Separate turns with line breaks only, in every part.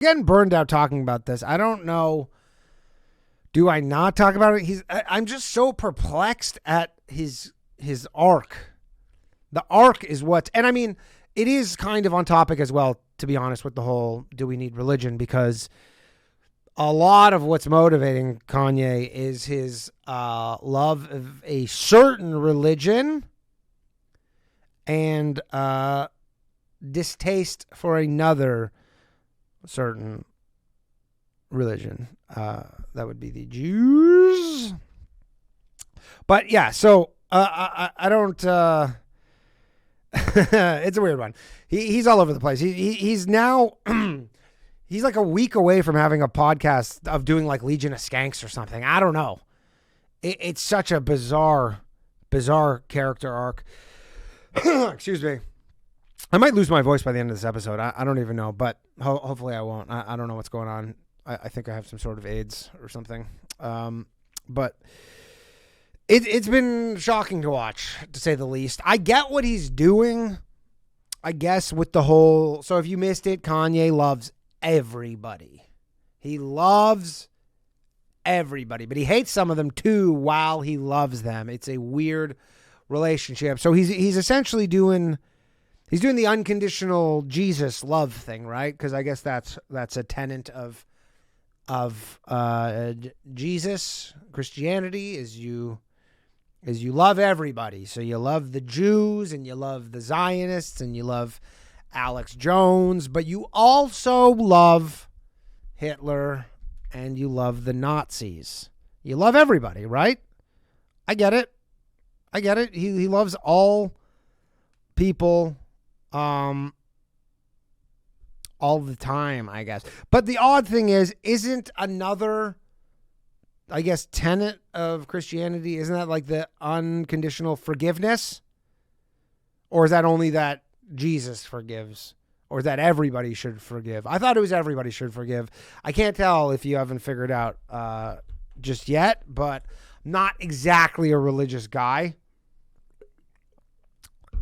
getting burned out talking about this. I don't know. Do I not talk about it? I'm just so perplexed at his arc. The arc is and I mean, it is kind of on topic as well, to be honest, with the whole, do we need religion? Because a lot of what's motivating Kanye is his love of a certain religion and distaste for another certain religion. That would be the Jews. But yeah, so I don't. It's a weird one. He's all over the place. He's now he's like a week away from having a podcast of doing like Legion of Skanks or something. I don't know. It's such a bizarre character arc. Excuse me. I might lose my voice by the end of this episode. I don't even know, but hopefully I won't. I don't know what's going on. I think I have some sort of AIDS or something. But it's been shocking to watch, to say the least. I get what he's doing, I guess, with the whole... So if you missed it, Kanye loves everybody. He loves everybody, but he hates some of them too while he loves them. It's a weird relationship. So he's essentially doing... He's doing the unconditional Jesus love thing, right? Because I guess that's a tenet of Jesus, Christianity, is you love everybody. So you love the Jews and you love the Zionists and you love Alex Jones, but you also love Hitler and you love the Nazis. You love everybody, right? I get it. He loves all people all the time, I guess. But the odd thing isn't another, I guess, tenet of Christianity, isn't that like the unconditional forgiveness? Or is that only that Jesus forgives? Or is that everybody should forgive? I thought it was everybody should forgive. I can't tell if you haven't figured out just yet, but I'm not exactly a religious guy.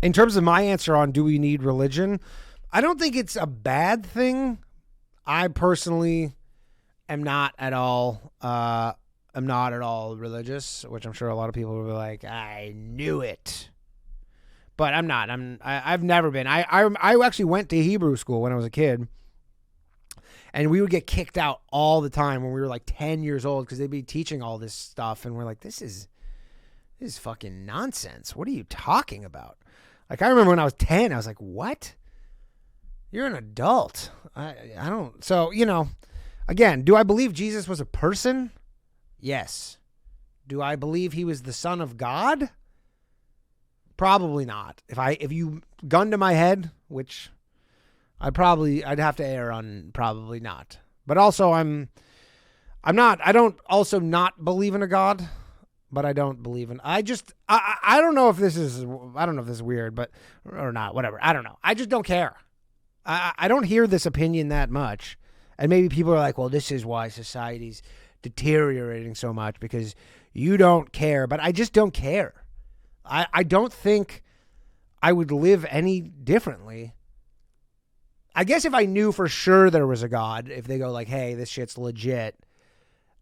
In terms of my answer on do we need religion, I don't think it's a bad thing. I personally am not at all religious, which I'm sure a lot of people will be like, I knew it. But I'm not. I've never been. I actually went to Hebrew school when I was a kid. And we would get kicked out all the time when we were like 10 years old because they'd be teaching all this stuff. And we're like, this is fucking nonsense. What are you talking about? Like, I remember when I was 10, I was like, what? You're an adult. I don't. So, again, do I believe Jesus was a person? Yes. Do I believe he was the son of God? Probably not. If you gun to my head, which I'd have to err on probably not. But also I don't also not believe in a God. But I don't believe in. I don't know if this is weird, or not. Whatever. I don't know. I just don't care. I don't hear this opinion that much, and maybe people are like, "Well, this is why society's deteriorating so much because you don't care." But I just don't care. I don't think I would live any differently. I guess if I knew for sure there was a God, if they go like, "Hey, this shit's legit."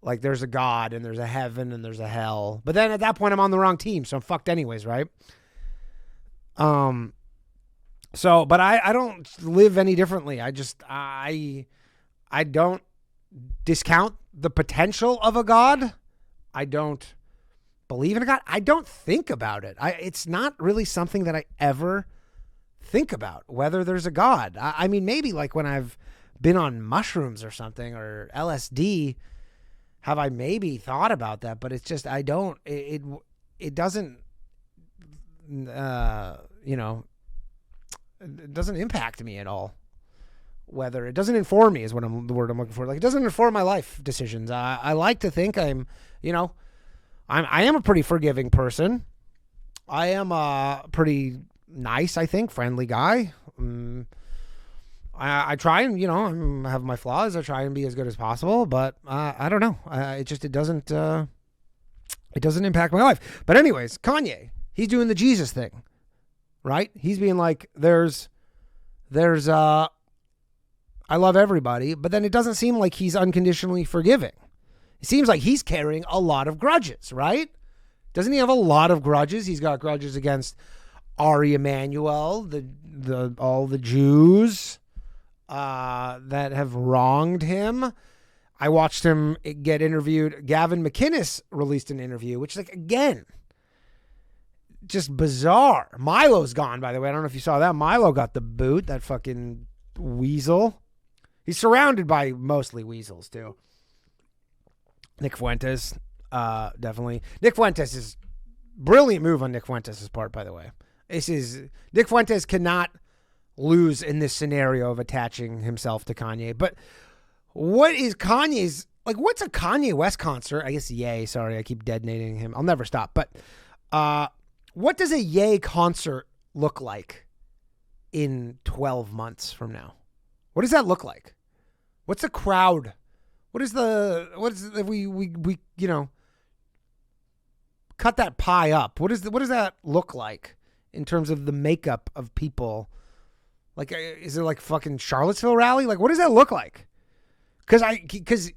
Like there's a God and there's a heaven and there's a hell. But then at that point I'm on the wrong team. So I'm fucked anyways, right? But I don't live any differently. I don't discount the potential of a God. I don't believe in a God. I don't think about it. It's not really something that I ever think about, whether there's a God. I mean, maybe like when I've been on mushrooms or something or LSD, have I maybe thought about that, but it's just, it doesn't, it doesn't impact me at all. Whether it doesn't inform me is the word I'm looking for. Like it doesn't inform my life decisions. I like to think I am a pretty forgiving person. I am a pretty nice, I think, friendly guy. I try and, I have my flaws. I try and be as good as possible, but I don't know. It doesn't impact my life. But anyways, Kanye, he's doing the Jesus thing, right? He's being like, there's I love everybody, but then it doesn't seem like he's unconditionally forgiving. It seems like he's carrying a lot of grudges, right? Doesn't he have a lot of grudges? He's got grudges against Ari Emanuel, all the Jews that have wronged him. I watched him get interviewed. Gavin McInnes released an interview, which, like, again, just bizarre. Milo's gone, by the way. I don't know if you saw that. Milo got the boot, that fucking weasel. He's surrounded by mostly weasels, too. Nick Fuentes, definitely. Nick Fuentes is brilliant move on Nick Fuentes' part, by the way. Nick Fuentes cannot lose in this scenario of attaching himself to Kanye. But what is Kanye's, like, what's a Kanye West concert? I guess Ye, sorry, I keep detonating him. I'll never stop. But what does a Ye concert look like in 12 months from now? What does that look like? What's the crowd? What is we cut that pie up? What does that look like in terms of the makeup of people? Like, is it like fucking Charlottesville rally? Like, what does that look like? Because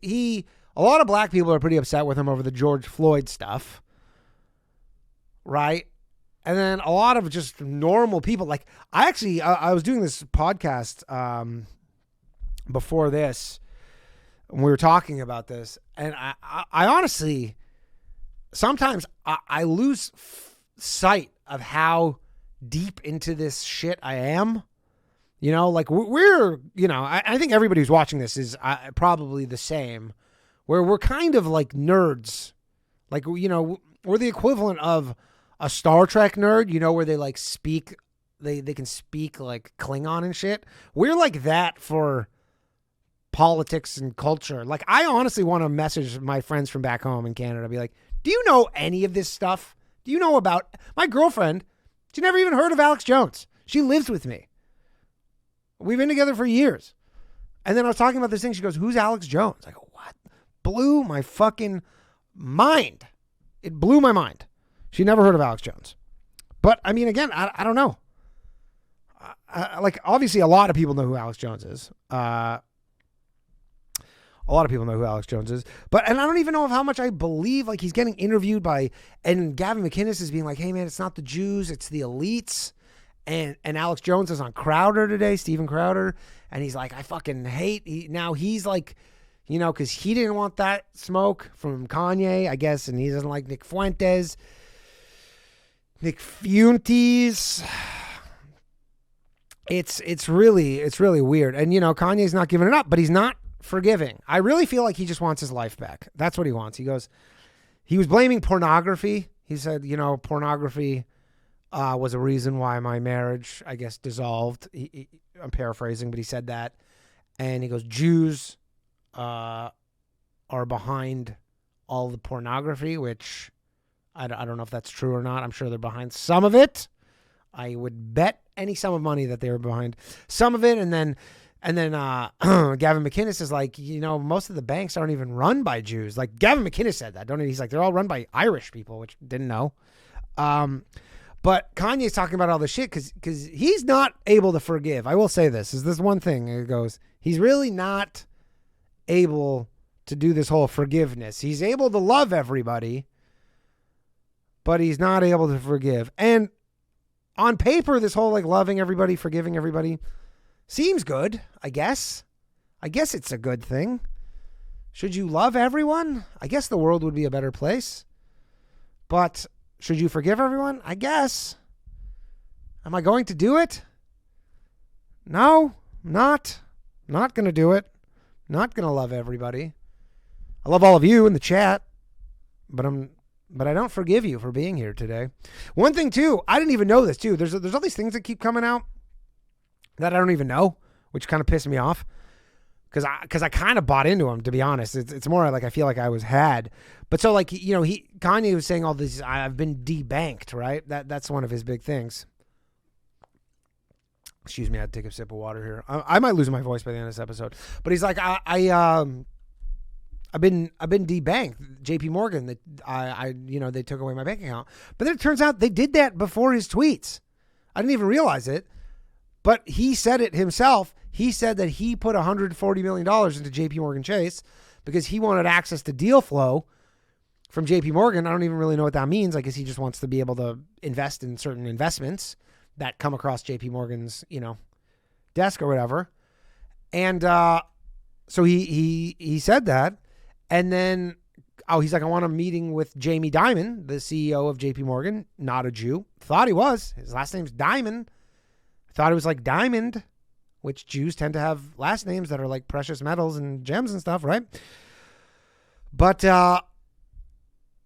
a lot of black people are pretty upset with him over the George Floyd stuff, right? And then a lot of just normal people. Like, I was doing this podcast before this, and we were talking about this, and I honestly, sometimes I lose sight of how deep into this shit I am. You know, like we're I think everybody who's watching this is probably the same, where we're kind of like nerds. Like, we're the equivalent of a Star Trek nerd, where they like speak, they can speak like Klingon and shit. We're like that for politics and culture. Like, I honestly want to message my friends from back home in Canada, be like, do you know any of this stuff? Do you know about my girlfriend? She never even heard of Alex Jones. She lives with me. We've been together for years. And then I was talking about this thing. She goes, who's Alex Jones? I go, what? Blew my fucking mind. It blew my mind. She never heard of Alex Jones. But, I mean, again, I don't know. Like, obviously, a lot of people know who Alex Jones is. A lot of people know who Alex Jones is. And I don't even know how much I believe, like, he's getting interviewed and Gavin McInnes is being like, hey, man, it's not the Jews, it's the elites. And Alex Jones is on Crowder today, Steven Crowder. And he's like, I fucking hate, now he's like, because he didn't want that smoke from Kanye, I guess. And he doesn't like Nick Fuentes. Nick Fuentes. It's really weird. And, Kanye's not giving it up, but he's not forgiving. I really feel like he just wants his life back. That's what he wants. He was blaming pornography. He said, pornography was a reason why my marriage, I guess, dissolved. I'm paraphrasing, but he said that. And he goes, Jews are behind all the pornography, which I don't know if that's true or not. I'm sure they're behind some of it. I would bet any sum of money that they were behind some of it. And then Gavin McInnes is like, most of the banks aren't even run by Jews. Like, Gavin McInnes said that, don't he? He's like, they're all run by Irish people, which didn't know. But Kanye's talking about all this shit because he's not able to forgive. I will say this. Is this one thing? It goes, he's really not able to do this whole forgiveness. He's able to love everybody, but he's not able to forgive. And on paper, this whole like loving everybody, forgiving everybody seems good, I guess. I guess it's a good thing. Should you love everyone? I guess the world would be a better place. But should you forgive everyone? I guess. Am I going to do it? No, not going to do it. Not going to love everybody. I love all of you in the chat, but I don't forgive you for being here today. One thing too, I didn't even know this too. There's all these things that keep coming out that I don't even know, which kind of pissed me off. Because I kind of bought into him, to be honest. It's more like I feel like I was had. But so like, Kanye was saying all this, I've been debanked, right? That's one of his big things. Excuse me, I had to take a sip of water here. I might lose my voice by the end of this episode. But he's like, I've been debanked. JP Morgan, they took away my bank account. But then it turns out they did that before his tweets. I didn't even realize it. But he said it himself. He said that he put $140 million into JP Morgan Chase because he wanted access to deal flow from JP Morgan. I don't even really know what that means. I guess he just wants to be able to invest in certain investments that come across JP Morgan's, desk or whatever. And so he said that. And then, he's like, I want a meeting with Jamie Dimon, the CEO of JP Morgan, not a Jew. Thought he was. His last name's Dimon. Thought it was like diamond, which Jews tend to have last names that are like precious metals and gems and stuff, right? But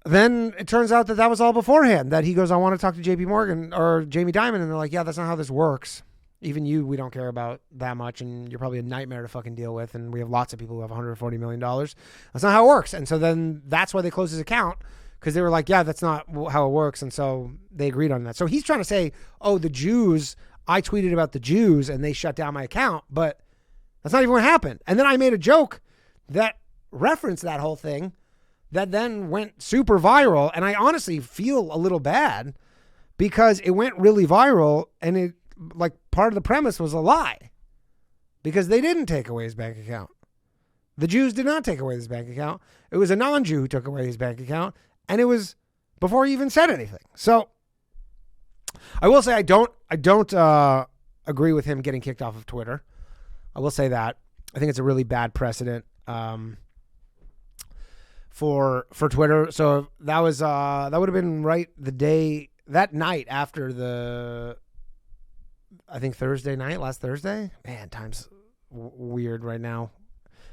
then it turns out that was all beforehand, that he goes, I want to talk to JP Morgan or Jamie Dimon. And they're like, yeah, that's not how this works. Even we don't care about that much. And you're probably a nightmare to fucking deal with. And we have lots of people who have $140 million. That's not how it works. And so then that's why they closed his account, because they were like, yeah, that's not how it works. And so they agreed on that. So he's trying to say, the Jews, I tweeted about the Jews and they shut down my account, but that's not even what happened. And then I made a joke that referenced that whole thing that then went super viral. And I honestly feel a little bad because it went really viral, and it, like, part of the premise was a lie because they didn't take away his bank account. The Jews did not take away his bank account. It was a non-Jew who took away his bank account, and it was before he even said anything. So I will say I don't agree with him getting kicked off of Twitter. I will say that. I think it's a really bad precedent for Twitter. So that was that would have been right that night after I think Thursday night, last Thursday. Man, time's weird right now.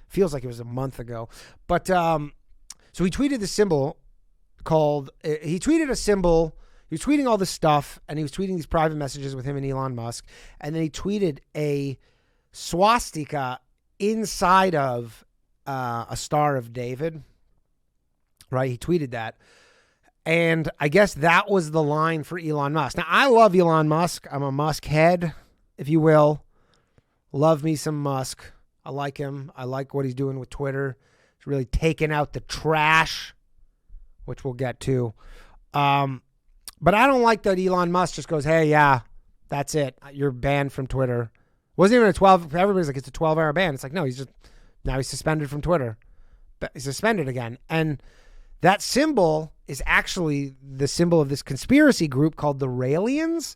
Feels like it was a month ago. But so he tweeted the symbol he tweeted a symbol. He was tweeting all this stuff, and he was tweeting these private messages with him and Elon Musk. And then he tweeted a swastika inside of a Star of David. Right? He tweeted that. And I guess that was the line for Elon Musk. Now, I love Elon Musk. I'm a Musk head, if you will. Love me some Musk. I like him. I like what he's doing with Twitter. He's really taking out the trash, which we'll get to. But I don't like that Elon Musk just goes, hey, yeah, that's it. You're banned from Twitter. Wasn't even a 12. Everybody's like, it's a 12-hour ban. It's like, no, now he's suspended from Twitter. He's suspended again. And that symbol is actually the symbol of this conspiracy group called the Raelians.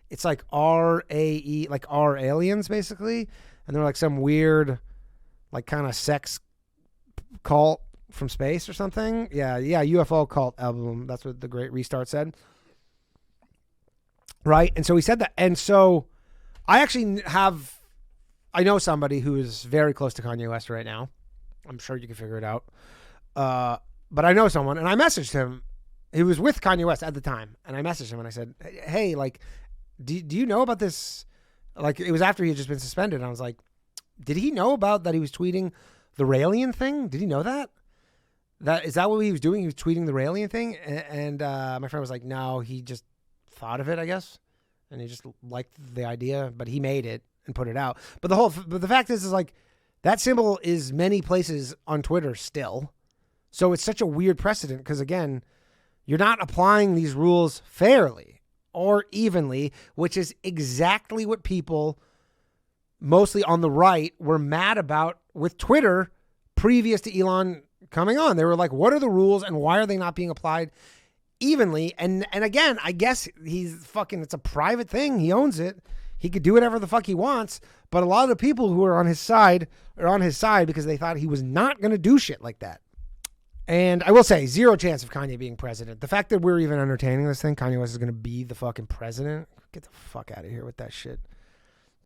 It's like R-A-E, like R aliens, basically. And they're like some weird, like, kind of sex cult from space or something. Yeah, UFO cult album. That's what the Great Restart said. Right? And so he said that. And so I know somebody who is very close to Kanye West right now. I'm sure you can figure it out. But I know someone, and I messaged him. He was with Kanye West at the time. And I messaged him and I said, hey, like, do you know about this? Like, it was after he had just been suspended. And I was like, did he know about that he was tweeting the Raelian thing? Did he know that? Is that what he was doing? He was tweeting the Raelian thing? And my friend was like, no, he just thought of it, I guess. And he just liked the idea, but he made it and put it out. But the fact is like, that symbol is many places on Twitter still. So it's such a weird precedent because, again, you're not applying these rules fairly or evenly, which is exactly what people mostly on the right were mad about with Twitter previous to Elon coming on. They were like, what are the rules and why are they not being applied evenly? And again, I guess it's a private thing. He owns it. He could do whatever the fuck he wants. But a lot of the people who are on his side are on his side because they thought he was not going to do shit like that. And I will say, zero chance of Kanye being president. The fact that we're even entertaining this thing, Kanye West is going to be the fucking president. Get the fuck out of here with that shit.